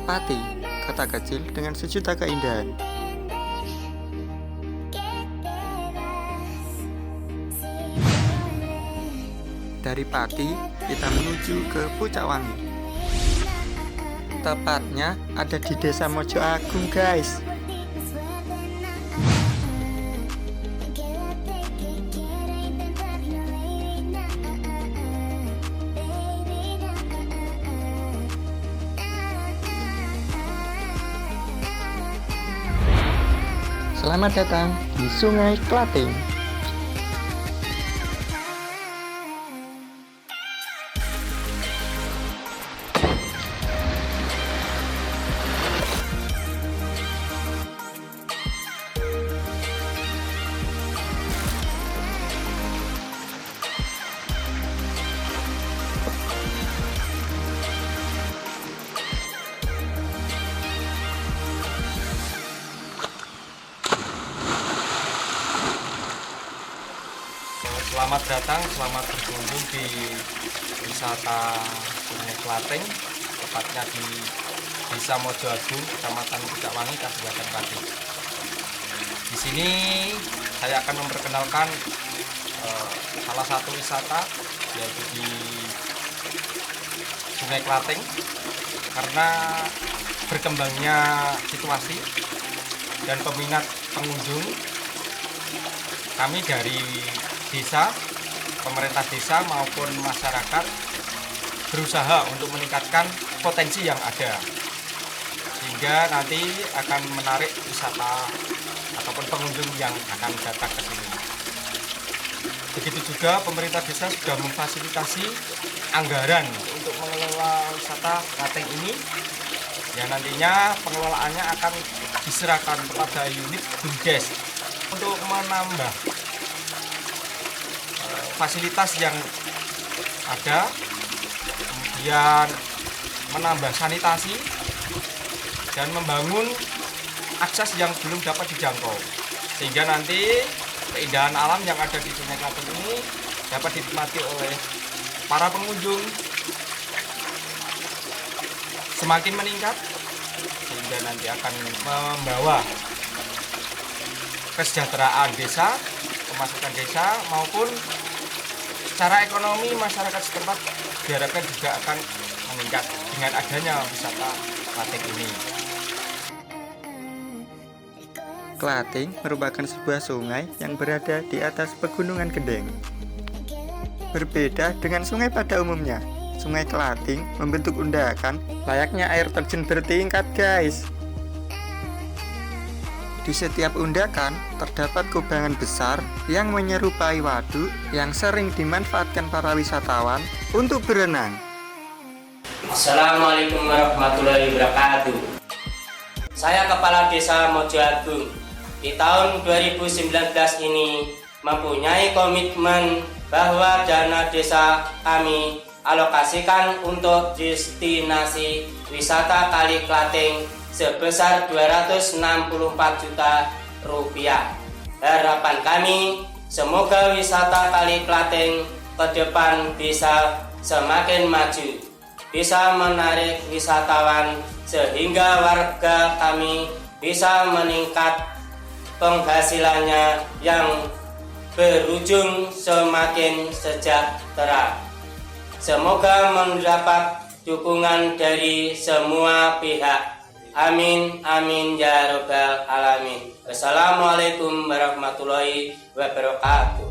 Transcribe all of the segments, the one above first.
Pati, kota kecil dengan sejuta keindahan. Dari Pati, kita menuju ke Pucak Wangi. Tepatnya ada di Desa Mojo Agung, guys. Selamat datang di Sungai Klating. Selamat datang, selamat berkunjung di wisata Sungai Klating, tepatnya di Desa Mojo Agung, Kecamatan Pucak Wangi, Kabupaten Pati. Di sini saya akan memperkenalkan salah satu wisata, yaitu di Sungai Klating. Karena berkembangnya situasi dan peminat pengunjung, kami dari desa, pemerintah desa maupun masyarakat berusaha untuk meningkatkan potensi yang ada, sehingga nanti akan menarik wisata ataupun pengunjung yang akan datang ke sini. Begitu juga pemerintah desa sudah memfasilitasi anggaran untuk mengelola wisata Klating ini, yang nantinya pengelolaannya akan diserahkan kepada unit BUMDes untuk menambah fasilitas yang ada, kemudian menambah sanitasi dan membangun akses yang belum dapat dijangkau, sehingga nanti keindahan alam yang ada di Sungai Klating ini dapat dinikmati oleh para pengunjung semakin meningkat, sehingga nanti akan membawa kesejahteraan desa, pemasukan desa, maupun secara ekonomi masyarakat setempat diharapkan juga akan meningkat dengan adanya wisata Klating ini. Klating merupakan sebuah sungai yang berada di atas pegunungan Kendeng. Berbeda dengan sungai pada umumnya, Sungai Klating membentuk undakan layaknya air terjun bertingkat, guys. Di setiap undakan terdapat kubangan besar yang menyerupai waduk yang sering dimanfaatkan para wisatawan untuk berenang. Assalamualaikum warahmatullahi wabarakatuh. Saya Kepala Desa Mojo Agung. Di tahun 2019 ini mempunyai komitmen bahwa dana desa kami alokasikan untuk destinasi wisata Kali Klating sebesar 264 juta rupiah. Harapan kami semoga wisata Kali Klating ke depan bisa semakin maju, bisa menarik wisatawan sehingga warga kami bisa meningkat penghasilannya yang berujung semakin sejahtera. Semoga mendapat dukungan dari semua pihak. Amin, amin, ya robbal alamin. Wassalamualaikum warahmatullahi wabarakatuh.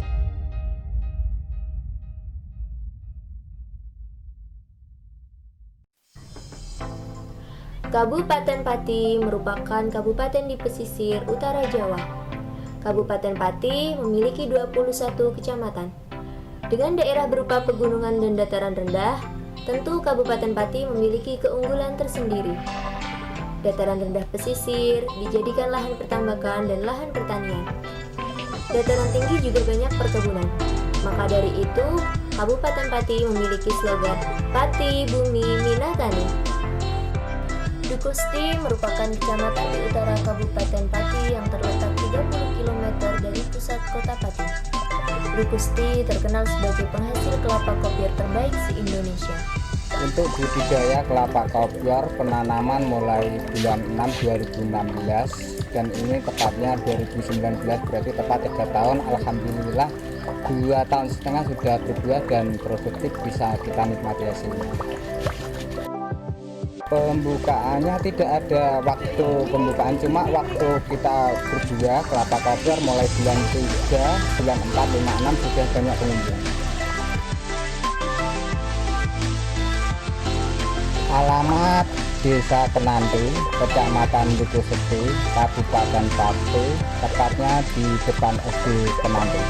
Kabupaten Pati merupakan kabupaten di pesisir utara Jawa. Kabupaten Pati memiliki 21 kecamatan. Dengan daerah berupa pegunungan dan dataran rendah, tentu Kabupaten Pati memiliki keunggulan tersendiri. Dataran rendah pesisir dijadikan lahan pertambakan dan lahan pertanian. Dataran tinggi juga banyak perkebunan. Maka dari itu, Kabupaten Pati memiliki slogan Pati Bumi Minatani. Dukusti merupakan kecamatan di utara Kabupaten Pati yang terletak 30 km dari pusat kota Pati. Dukusti terkenal sebagai penghasil kelapa kopior terbaik se-Indonesia. Untuk budidaya kelapa kopior penanaman mulai bulan 6 2016 dan ini tepatnya 2019, berarti tepat 3 tahun. Alhamdulillah 2,5 tahun sudah berbuah dan produktif, bisa kita nikmati hasilnya. Pembukaannya tidak ada waktu pembukaan, cuma waktu kita berbuah kelapa kopior mulai bulan 3, bulan 4, 5, 6 sudah banyak pengunjung. Alamat Desa Kenanti, Kecamatan Lukoseti, Kabupaten Pati, tepatnya di depan SD Kenanti.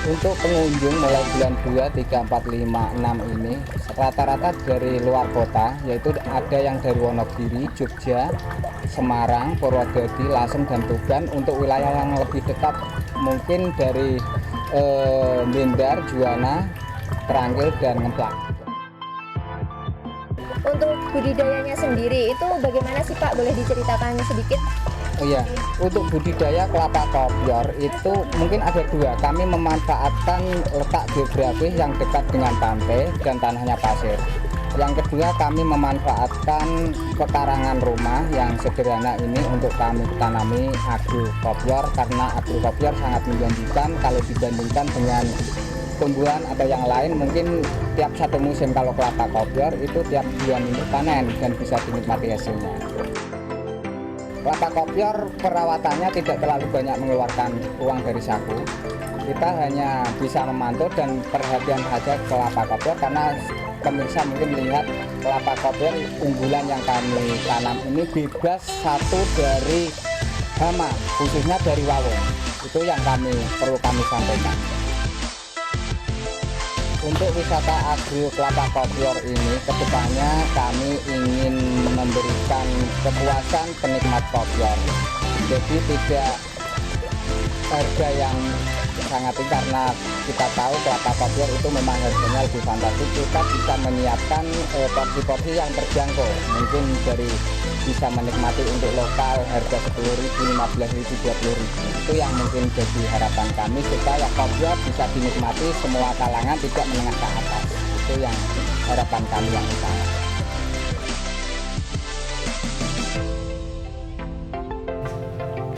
Untuk pengunjung mulai bulan 2, 3, 4, 5, 6 ini rata-rata dari luar kota, yaitu ada yang dari Wonogiri, Jogja, Semarang, Purwodadi, Lasem, dan Tuban. Untuk wilayah yang lebih dekat mungkin dari Blitar, Juwana, Terangkil, dan Ngeplak. Untuk budidayanya sendiri itu bagaimana sih Pak? Boleh diceritakan sedikit? Oh iya, untuk budidaya kelapa kopior itu mungkin ada dua. Kami memanfaatkan letak geografis yang dekat dengan pantai dan tanahnya pasir. Yang kedua, kami memanfaatkan pekarangan rumah yang sederhana ini untuk kami tanami agro kopior, karena agro kopior sangat menjanjikan kalau dibandingkan dengan tumbuhan atau yang lain. Mungkin tiap satu musim, kalau kelapa kopior itu tiap bulan untuk panen dan bisa dinikmati hasilnya. Kelapa kopior perawatannya tidak terlalu banyak mengeluarkan uang dari saku. Kita hanya bisa memantau dan perhatian saja kelapa kopior, karena pemirsa mungkin lihat kelapa kopior unggulan yang kami tanam ini bebas satu dari hama, khususnya dari wawon. Itu yang perlu kami sampaikan. Untuk wisata agro kelapa kopior ini kedepannya kami ingin memberikan kepuasan penikmat kopior. Jadi tidak harga yang sangat tinggi, karena kita tahu kelapa kopior itu memang harganya lebih fantastis. Kita bisa menyiapkan porsi-porsi yang terjangkau, mungkin dari bisa menikmati untuk lokal harga 10.000, 15.000, 20.000. Itu yang mungkin jadi harapan kami, supaya kopior bisa dinikmati semua kalangan, tidak menengah ke atas. Itu yang harapan kami yang utama.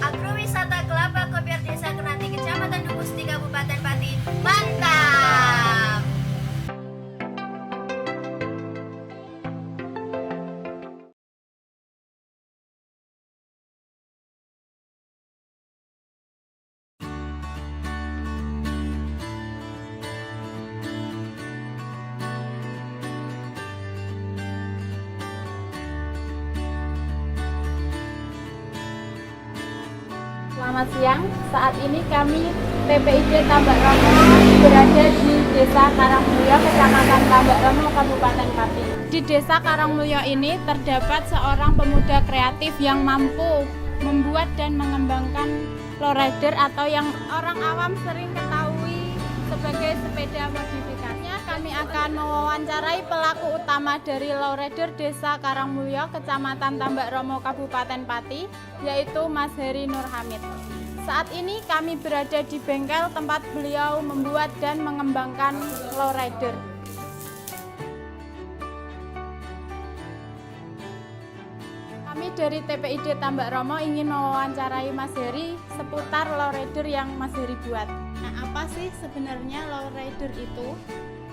Agrowisata kelapa kopior Desa Kenanti, Kecamatan Lukoseti, Kabupaten Pati. Mantap! Selamat siang, saat ini kami TPID Tambak Romo berada di Desa Karangmulyo, Kecamatan Tambak Romo, Kabupaten Pati. Di Desa Karangmulyo ini terdapat seorang pemuda kreatif yang mampu membuat dan mengembangkan lowrider atau yang orang awam sering ketahui sebagai sepeda modifikasinya. Kami akan mewawancarai pelaku utama dari lowrider Desa Karangmulyo, Kecamatan Tambak Romo, Kabupaten Pati, yaitu Mas Heri Nur Hamid. Saat ini kami berada di bengkel tempat beliau membuat dan mengembangkan lowrider. Kami dari TPID Tambak Romo ingin mewawancarai Mas Heri seputar lowrider yang Mas Heri buat. Nah, apa sih sebenarnya lowrider itu?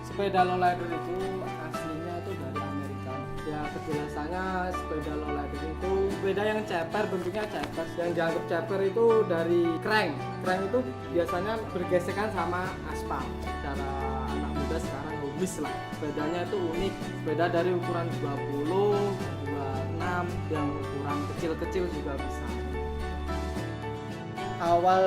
Sepeda lowrider itu aslinya itu dari Amerika. Ya, kejelasannya sepeda lowrider itu sepeda yang ceper, bentuknya ceper. Yang dianggap ceper itu dari crank. Crank itu biasanya bergesekan sama aspal. Cara anak muda sekarang homis lah. Sepedanya itu unik. Sepeda dari ukuran 20, 26, yang ukuran kecil-kecil juga bisa. Awal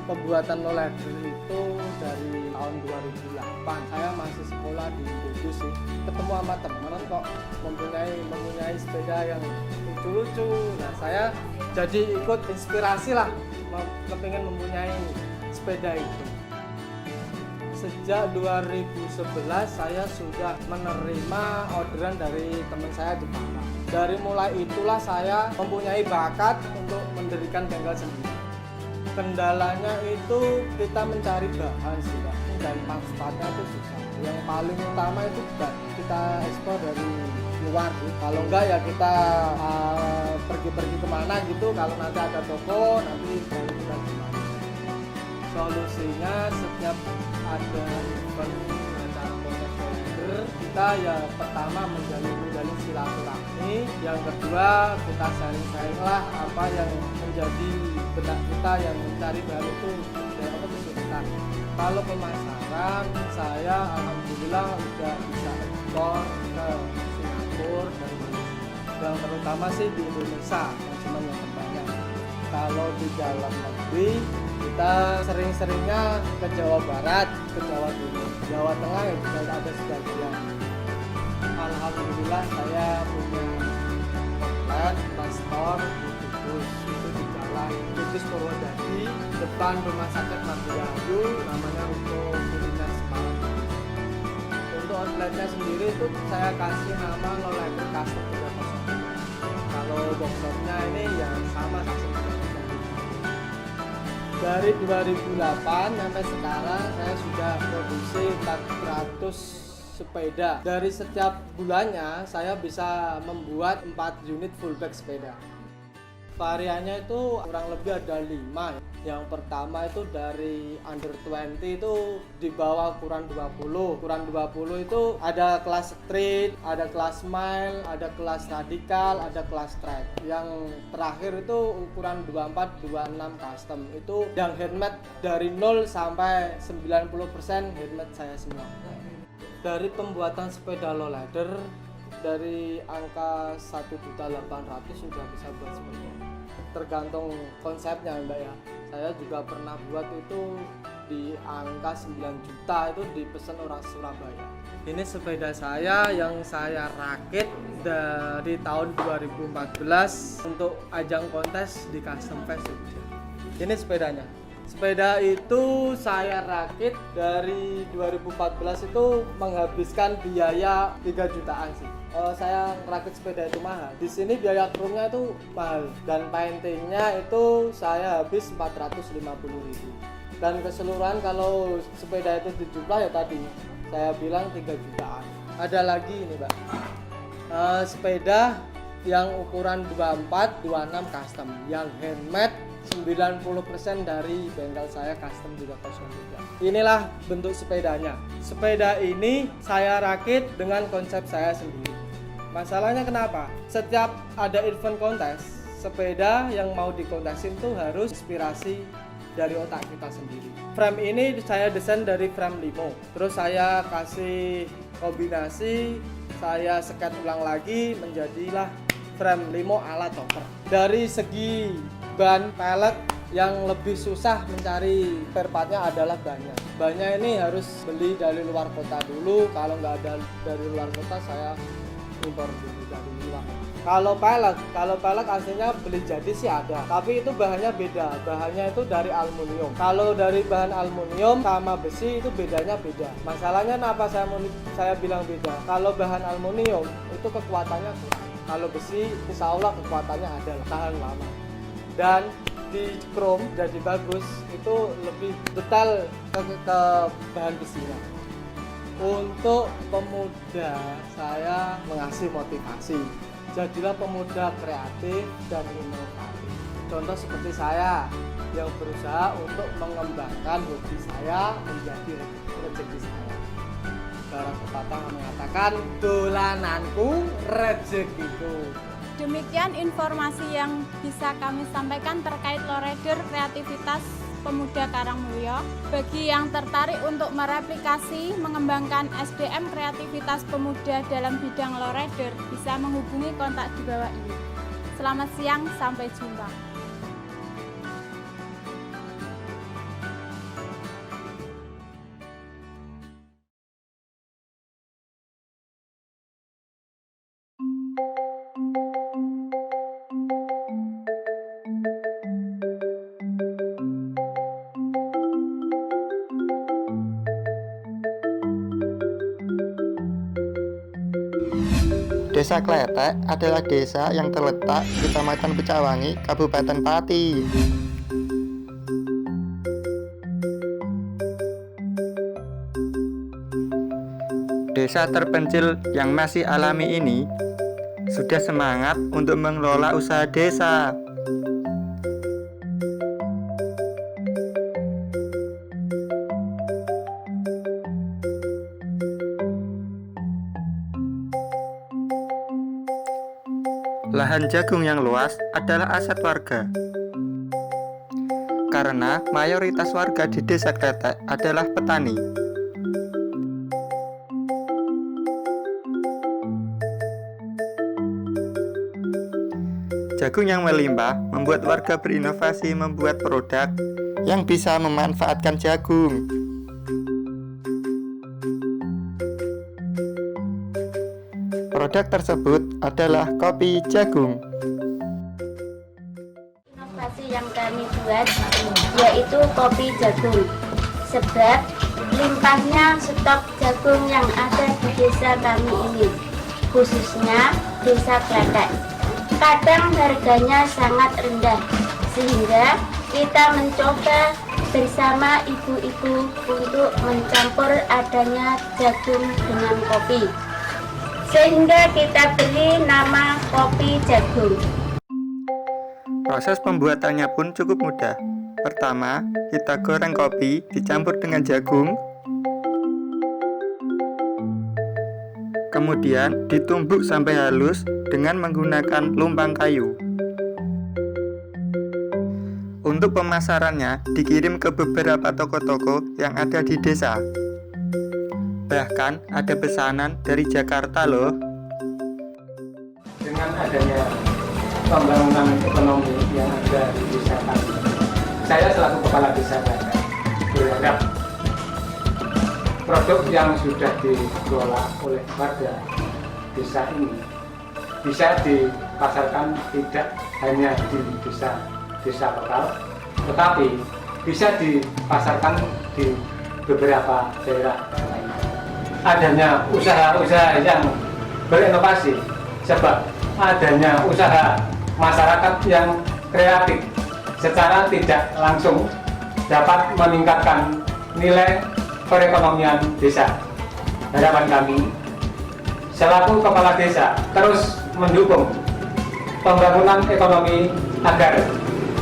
pembuatan lowrider itu dari tahun 2008. Saya masih sekolah di Kudus sih. Ketemu sama teman kok mempunyai sepeda yang lucu-lucu. Nah, saya jadi ikut inspirasi lah, kepingin mempunyai sepeda itu. Sejak 2011 saya sudah menerima orderan dari teman saya di Malang. Dari mulai itulah saya mempunyai bakat untuk mendirikan bengkel sendiri. Kendalanya itu kita mencari bahan sih, Pak. dan transportnya itu susah. Yang paling utama itu kita ekspor dari luar sih. Kalau enggak ya kita pergi-pergi kemana gitu, kalau nanti ada toko nanti baru kita jual. Solusinya setiap ada event acara kontes loladder, kita ya pertama menjalin silaturahmi, yang kedua kita sharing lah apa yang menjadi benak kita yang mencari bahan itu kesulitan. Kalau pemasaran, saya alhamdulillah udah bisa ekspor ke Singapura dan Malaysia. Yang terutama sih di Indonesia, konsumen yang terbanyak. Kalau di dalam negeri, kita sering-seringnya ke Jawa Barat, ke Jawa Timur, Jawa Tengah ya juga ada sebagian. Alhamdulillah saya punya outlet, store di Kudus, itu di jalan Kudus Purwodadi, depan rumah sakit Mardiayu, namanya Ruko Kuliner Semarang. Untuk outletnya sendiri itu saya kasih nama Loladder Custom 303. Kalau boxshopnya ini ya sama Custom 303. Dari 2008 sampai sekarang saya sudah produksi 400 sepeda. Dari setiap bulannya saya bisa membuat 4 unit full bag sepeda. Variannya itu kurang lebih ada 5. Yang pertama itu dari under 20 itu di bawah ukuran 20. Ukuran 20 itu ada kelas street, ada kelas mile, ada kelas radikal, ada kelas track. Yang terakhir itu ukuran 24, 26 custom. Itu yang handmade dari 0 sampai 90% handmade saya semua. Dari pembuatan sepeda Loladder dari angka 1.800.000 sudah bisa buat sepeda. Tergantung konsepnya Mbak ya. Saya juga pernah buat itu di angka 9 juta itu dipesan orang Surabaya. Ini sepeda saya yang saya rakit dari tahun 2014 untuk ajang kontes di Custom Fest Jogja. Ini sepedanya. Sepeda itu saya rakit dari 2014 itu menghabiskan biaya 3 jutaan sih. Saya rakit sepeda itu mahal. Di sini biaya krumnya itu mahal dan paintingnya itu saya habis 450.000. Dan keseluruhan kalau sepeda itu dijumlah ya tadi saya bilang 3 jutaan. Ada lagi ini Mbak. Sepeda yang ukuran 24, 26 custom yang handmade 90% dari bengkel saya Custom 303. Inilah bentuk sepedanya. Sepeda ini saya rakit dengan konsep saya sendiri. Masalahnya kenapa? Setiap ada event kontes, sepeda yang mau dikontesin tuh harus inspirasi dari otak kita sendiri. Frame ini saya desain dari frame limo. Terus saya kasih kombinasi, saya sket ulang lagi menjadilah frame limo ala chopper. Dari segi ban pelek yang lebih susah mencari spare partnya adalah bannya. Bannya ini harus beli dari luar kota dulu. Kalau nggak ada dari luar kota saya impor dulu dari luar. Kalau pelek aslinya beli jadi sih ada, tapi itu bahannya beda. Bahannya itu dari aluminium. Kalau dari bahan aluminium sama besi itu bedanya beda. Masalahnya kenapa saya bilang beda? Kalau bahan aluminium itu kekuatannya kurang. Kalau besi insya Allah kekuatannya ada, tahan lama. Dan di chrome jadi bagus itu lebih detail ke bahan besinya. Untuk pemuda saya mengasih motivasi, jadilah pemuda kreatif dan inovatif. Contoh seperti saya yang berusaha untuk mengembangkan hobi saya menjadi rezeki saya. Ibarat pepatah mengatakan dolananku rezekiku. Demikian informasi yang bisa kami sampaikan terkait Loladder kreativitas pemuda Karangmulyo. Bagi yang tertarik untuk mereplikasi, mengembangkan SDM kreativitas pemuda dalam bidang Loladder, bisa menghubungi kontak di bawah ini. Selamat siang, sampai jumpa. Desa Kletek adalah desa yang terletak di Kecamatan Pecawangi, Kabupaten Pati. desa terpencil yang masih alami ini sudah semangat untuk mengelola usaha desa. Lahan jagung yang luas adalah aset warga. Karena mayoritas warga di Desa Kletek adalah petani. Jagung yang melimpah membuat warga berinovasi membuat produk yang bisa memanfaatkan jagung. Produk tersebut adalah kopi jagung. Inovasi yang kami buat yaitu kopi jagung. Sebab limpahnya stok jagung yang ada di desa kami ini, khususnya Desa Kletek. Kadang harganya sangat rendah, sehingga kita mencoba bersama ibu-ibu untuk mencampur adanya jagung dengan kopi, sehingga kita beri nama kopi jagung. Proses pembuatannya pun cukup mudah. Pertama, kita goreng kopi dicampur dengan jagung. Kemudian ditumbuk sampai halus dengan menggunakan lumbang kayu. Untuk pemasarannya dikirim ke beberapa toko-toko yang ada di desa. Bahkan ada pesanan dari Jakarta loh. Dengan adanya pembangunan ekonomi yang ada di desa kami, saya selaku kepala desa berharap produk yang sudah dikelola oleh warga desa ini bisa dipasarkan tidak hanya di desa lokal, tetapi bisa dipasarkan di beberapa daerah lain. Adanya usaha-usaha yang berinovasi, sebab adanya usaha masyarakat yang kreatif secara tidak langsung dapat meningkatkan nilai perekonomian desa. Harapan kami selaku kepala desa terus mendukung pembangunan ekonomi agar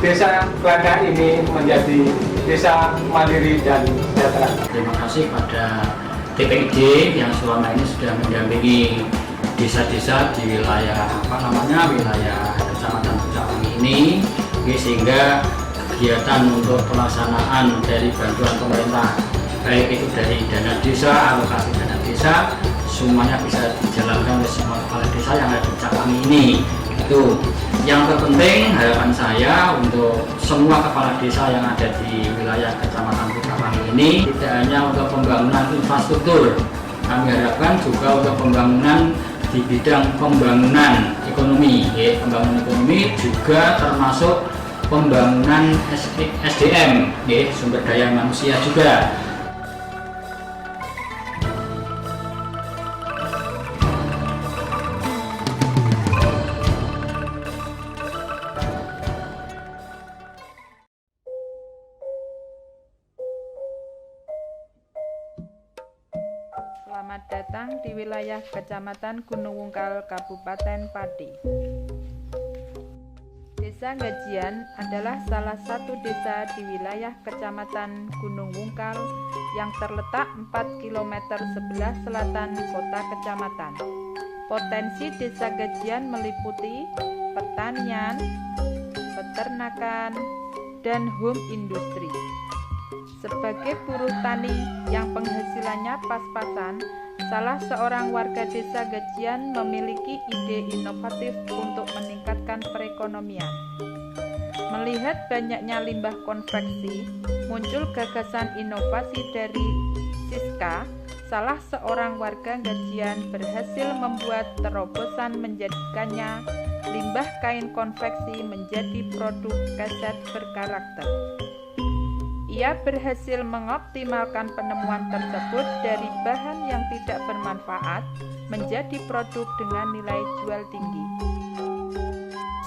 Desa Kletek ini menjadi desa mandiri dan sejahtera. Terima kasih pada TPID yang selama ini sudah mendampingi desa-desa di wilayah wilayah Kecamatan Pucang ini, sehingga kegiatan untuk pelaksanaan dari bantuan pemerintah, baik itu dari dana desa, alokasi dana desa, semuanya bisa dijalankan oleh semua kepala desa yang ada di Pucang ini. Itu yang terpenting. Harapan saya untuk semua kepala desa yang ada di wilayah Kecamatan Pucang ini tidak hanya untuk pembangunan infrastruktur, kami harapkan juga untuk pembangunan di bidang pembangunan ekonomi. Pembangunan ekonomi juga termasuk pembangunan SDM, sumber daya manusia juga. Selamat datang di wilayah Kecamatan Gunung Wungkal, Kabupaten Pati. Desa Gajian adalah salah satu desa di wilayah Kecamatan Gunung Wungkal yang terletak 4 km sebelah selatan kota kecamatan. Potensi Desa Gajian meliputi pertanian, peternakan, dan home industri. Sebagai buruh tani yang penghasilannya pas-pasan, salah seorang warga Desa Gajian memiliki ide inovatif untuk meningkatkan perekonomian. Melihat banyaknya limbah konveksi, muncul gagasan inovasi dari Siska. Salah seorang warga Gajian berhasil membuat terobosan menjadikannya limbah kain konveksi menjadi produk keset berkarakter. Ia berhasil mengoptimalkan penemuan tersebut dari bahan yang tidak bermanfaat menjadi produk dengan nilai jual tinggi.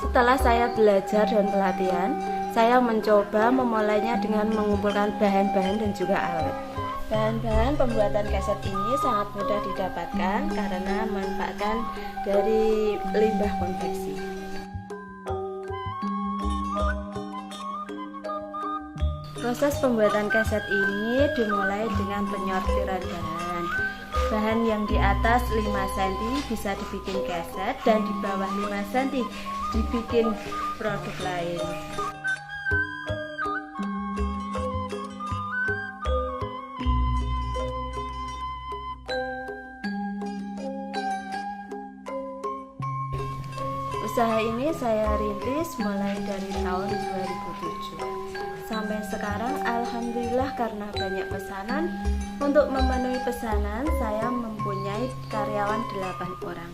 Setelah saya belajar dan pelatihan, saya mencoba memulainya dengan mengumpulkan bahan-bahan dan juga alat. Bahan-bahan pembuatan keset ini sangat mudah didapatkan karena memanfaatkan dari limbah konveksi. Proses pembuatan keset ini dimulai dengan penyortiran bahan. Bahan yang di atas 5 cm bisa dibikin keset dan di bawah 5 cm dibikin produk lain. Usaha ini saya rintis mulai dari tahun 2007. Sampai sekarang alhamdulillah karena banyak pesanan. Untuk memenuhi pesanan saya mempunyai karyawan 8 orang.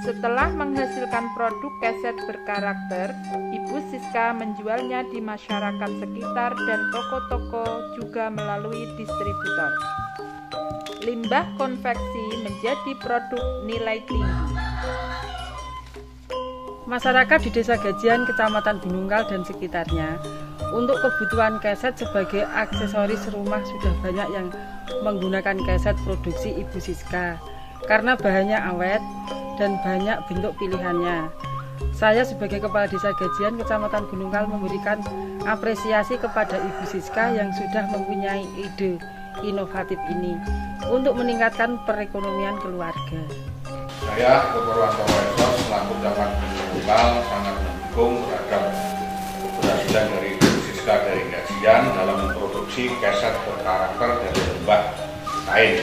Setelah menghasilkan produk keset berkarakter, Ibu Siska menjualnya di masyarakat sekitar dan toko-toko juga melalui distributor. Limbah konveksi menjadi produk nilai tinggi. Masyarakat di Desa Gajian, Kecamatan Gunungkal dan sekitarnya, untuk kebutuhan keset sebagai aksesoris rumah sudah banyak yang menggunakan keset produksi Ibu Siska karena bahannya awet dan banyak bentuk pilihannya. Saya sebagai Kepala Desa Gajian, Kecamatan Gunungkal memberikan apresiasi kepada Ibu Siska yang sudah mempunyai ide inovatif ini untuk meningkatkan perekonomian keluarga. Saya, Purwanto Esos, selaku Camat Gunungkal, sangat mendukung terhadap keberhasilan dari Ibu Siska dari Gajian dalam memproduksi keset berkarakter dari limbah kain.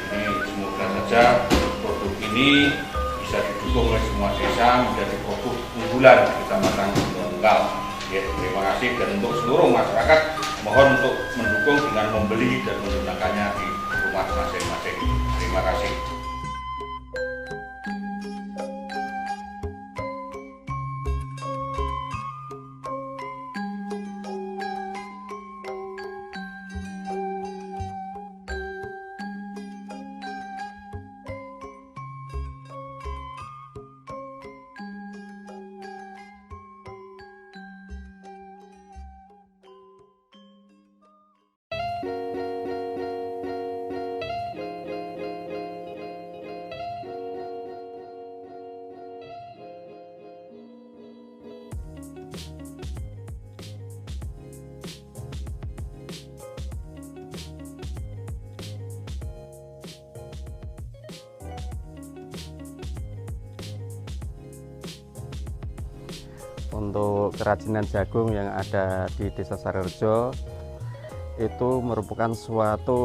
Ini semoga saja produk ini bisa didukung oleh semua desa menjadi produk unggulan di Kecamatan Gunungkal. Terima kasih, dan untuk seluruh masyarakat mohon untuk mendukung dengan membeli dan menggunakannya di rumah masing-masing. Terima kasih. Untuk kerajinan jagung yang ada di Desa Sarerejo itu merupakan suatu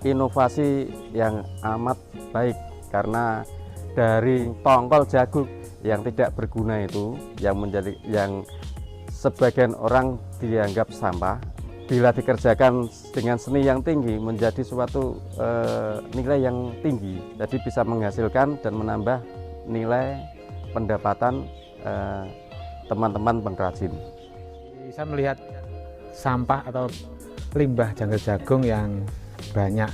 inovasi yang amat baik, karena dari tongkol jagung yang tidak berguna itu yang sebagian orang dianggap sampah, bila dikerjakan dengan seni yang tinggi menjadi suatu nilai yang tinggi, jadi bisa menghasilkan dan menambah nilai pendapatan teman-teman pengrajin. Saya melihat sampah atau limbah jangkar jagung yang banyak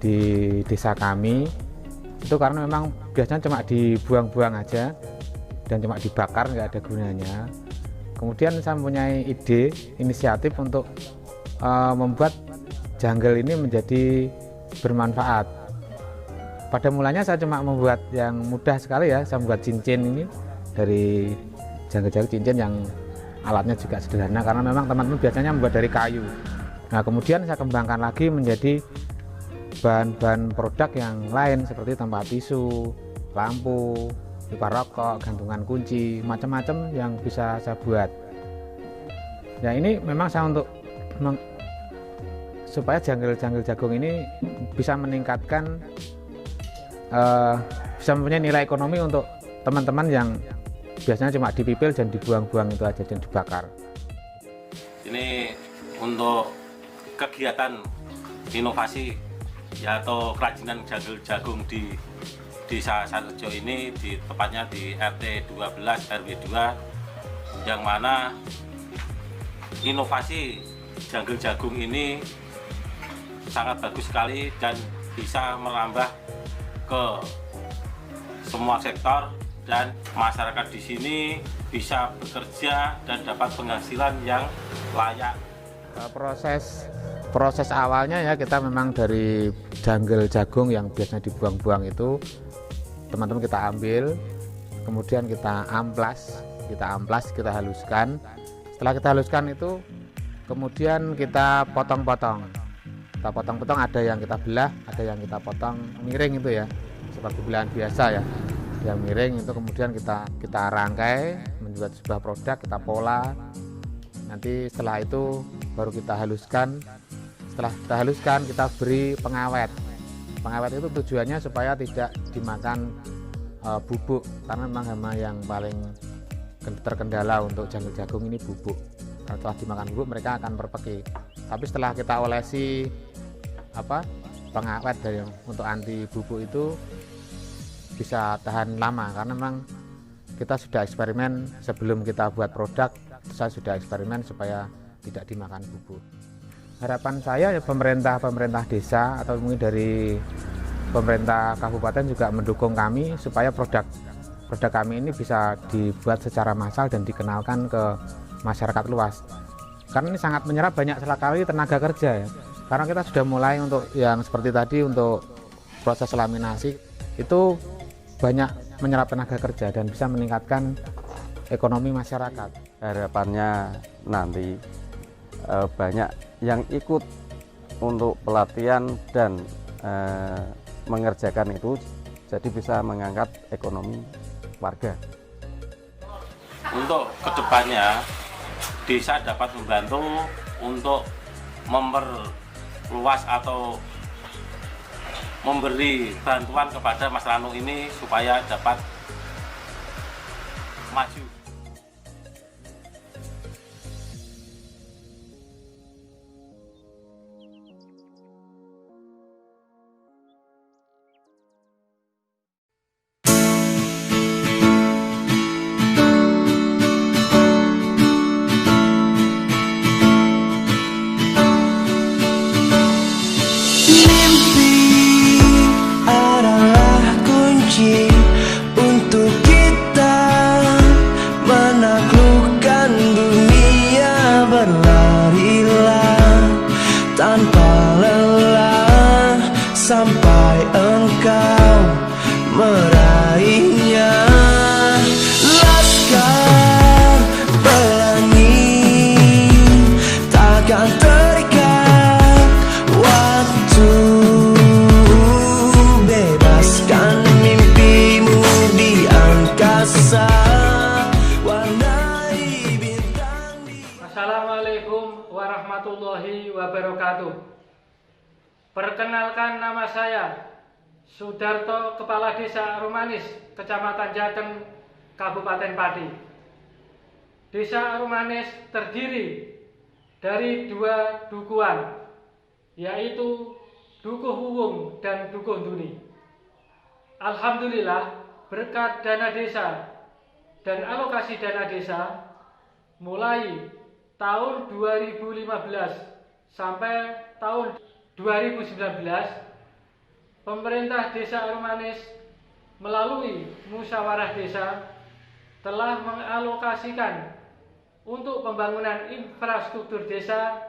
di desa kami itu karena memang biasanya cuma dibuang-buang aja dan cuma dibakar, nggak ada gunanya. Kemudian saya mempunyai ide inisiatif untuk membuat janggal ini menjadi bermanfaat. Pada mulanya saya cuma membuat yang mudah sekali ya, saya membuat cincin ini dari janggal-janggal cincin yang alatnya juga sederhana karena memang teman-teman biasanya membuat dari kayu. Nah, kemudian saya kembangkan lagi menjadi bahan-bahan produk yang lain seperti tempat tisu, lampu, pipa rokok, gantungan kunci, macam-macam yang bisa saya buat. Ya, ini memang saya untuk supaya janggal-janggal jagung ini bisa meningkatkan bisa mempunyai nilai ekonomi untuk teman-teman yang biasanya cuma dipipil dan dibuang-buang itu aja dan dibakar. Ini untuk kegiatan inovasi ya atau kerajinan janggal jagung di Desa Sarerejo ini, tepatnya di RT 12 RW 2, yang mana inovasi janggal jagung ini sangat bagus sekali dan bisa merambah ke semua sektor dan masyarakat di sini bisa bekerja dan dapat penghasilan yang layak. Proses Proses awalnya ya kita memang dari jungle jagung yang biasanya dibuang-buang itu teman-teman kita ambil, kemudian kita amplas, kita haluskan. Setelah kita haluskan itu kemudian kita potong-potong. Kita potong-potong, ada yang kita belah, ada yang kita potong miring itu ya, seperti belahan biasa ya. Yang miring itu kemudian kita rangkai membuat sebuah produk, kita pola. Nanti setelah itu baru kita haluskan. Setelah kita haluskan, kita beri pengawet. Pengawet itu tujuannya supaya tidak dimakan bubuk, karena memang hama yang paling terkendala untuk jungle jagung ini bubuk. Kalau setelah dimakan bubuk mereka akan berpeki. Tapi setelah kita olesi pengawet untuk anti bubuk itu bisa tahan lama, karena memang kita sudah eksperimen sebelum kita buat produk. Saya sudah eksperimen supaya tidak dimakan bubuk. Harapan saya ya pemerintah desa atau mungkin dari pemerintah kabupaten juga mendukung kami supaya produk kami ini bisa dibuat secara massal dan dikenalkan ke masyarakat luas. Karena ini sangat menyerap banyak sekali tenaga kerja ya. Karena kita sudah mulai untuk yang seperti tadi untuk proses laminasi itu banyak menyerap tenaga kerja dan bisa meningkatkan ekonomi masyarakat. Harapannya nanti banyak yang ikut untuk pelatihan dan mengerjakan itu, jadi bisa mengangkat ekonomi warga. Untuk kedepannya desa dapat membantu untuk memperluas atau memberi bantuan kepada Mas Ranu ini supaya dapat maju. Untuk kita menaklukkan dunia, berlarilah tanpa lelah sampai engkau meraihnya. Laskar pelangi takkan terikat waktu. Bebaskan mimpimu di angkasa, warnai bintang. Assalamualaikum warahmatullahi wabarakatuh. Perkenalkan, nama saya Sudarto, Kepala Desa Arumanis, Kecamatan Jateng, Kabupaten Pati. Desa Arumanis terdiri dari 2 dukuhan, yaitu Dukuh Wuwung dan Dukuh Duni. Alhamdulillah, berkat dana desa dan alokasi dana desa, mulai tahun 2015 sampai tahun 2019, pemerintah Desa Arumanis melalui musyawarah desa telah mengalokasikan untuk pembangunan infrastruktur desa,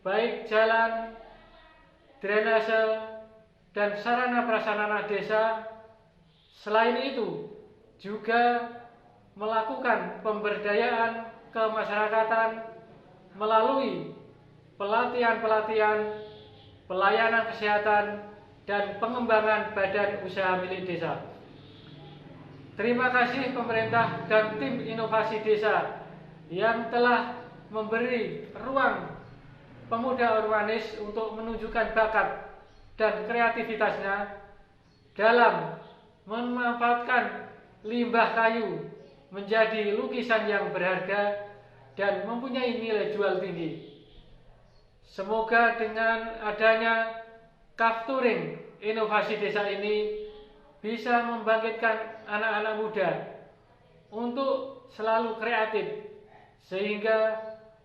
baik jalan, drainase, dan sarana prasarana desa. Selain itu juga melakukan pemberdayaan kemasyarakatan melalui pelatihan-pelatihan, pelayanan kesehatan, dan pengembangan badan usaha milik desa. Terima kasih pemerintah dan tim inovasi desa yang telah memberi ruang pemuda Arumanis untuk menunjukkan bakat dan kreativitasnya dalam memanfaatkan limbah kayu menjadi lukisan yang berharga dan mempunyai nilai jual tinggi. Semoga dengan adanya Caf Touring inovasi desa ini bisa membangkitkan anak-anak muda untuk selalu kreatif sehingga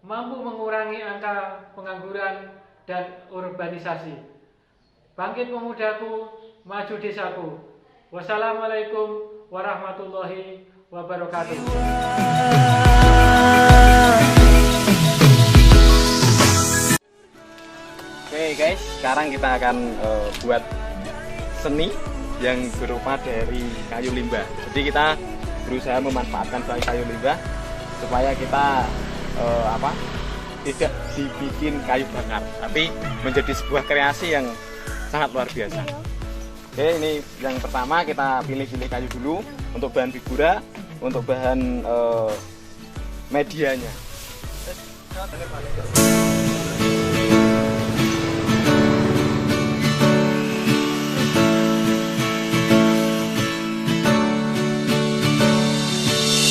mampu mengurangi angka pengangguran dan urbanisasi. Bangkit pemudaku, maju desaku. Wassalamualaikum warahmatullahi wabarakatuh. sekarang kita akan buat seni yang berupa dari kayu limbah. Jadi kita berusaha memanfaatkan kayu limbah supaya kita tidak dibikin kayu bakar, tapi menjadi sebuah kreasi yang sangat luar biasa. Oke, ini yang pertama kita pilih-pilih kayu dulu untuk bahan figura, untuk bahan medianya.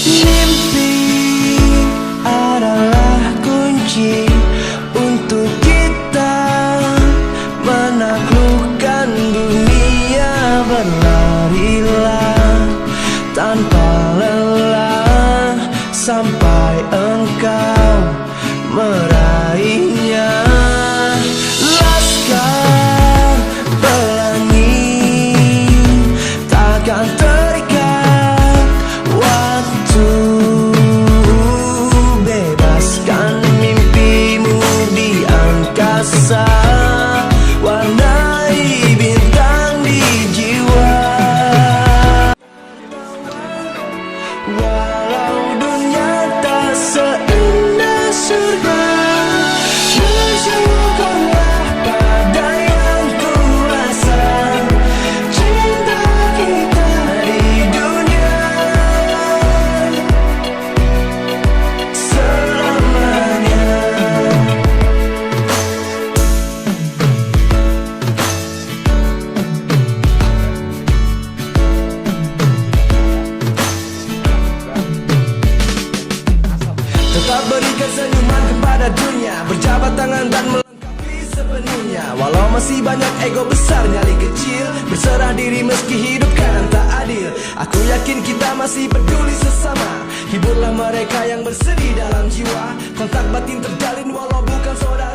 Mimpi adalah kunci untuk kita menaklukkan dunia. Berlarilah tanpa lelah sampai engkau meraihnya. Laskar pelangi takkan terikat waktu. Bebaskan mimpimu di angkasa, warnai bintang di jiwa. Walau dunia tak seindah surga, bersyukurlah pada yang kuasa. Cinta kita di dunia selamanya. Tetap berikan senyuman kepada dunia, berjabat tangan dan melengkapi sepenuhnya. Walau masih banyak ego besar, nyali kecil, berserah diri meski hidup kadang tak adil. Aku yakin kita masih peduli sesama, hiburlah mereka yang bersedih dalam jiwa. Kontak batin terjalin walau bukan saudara.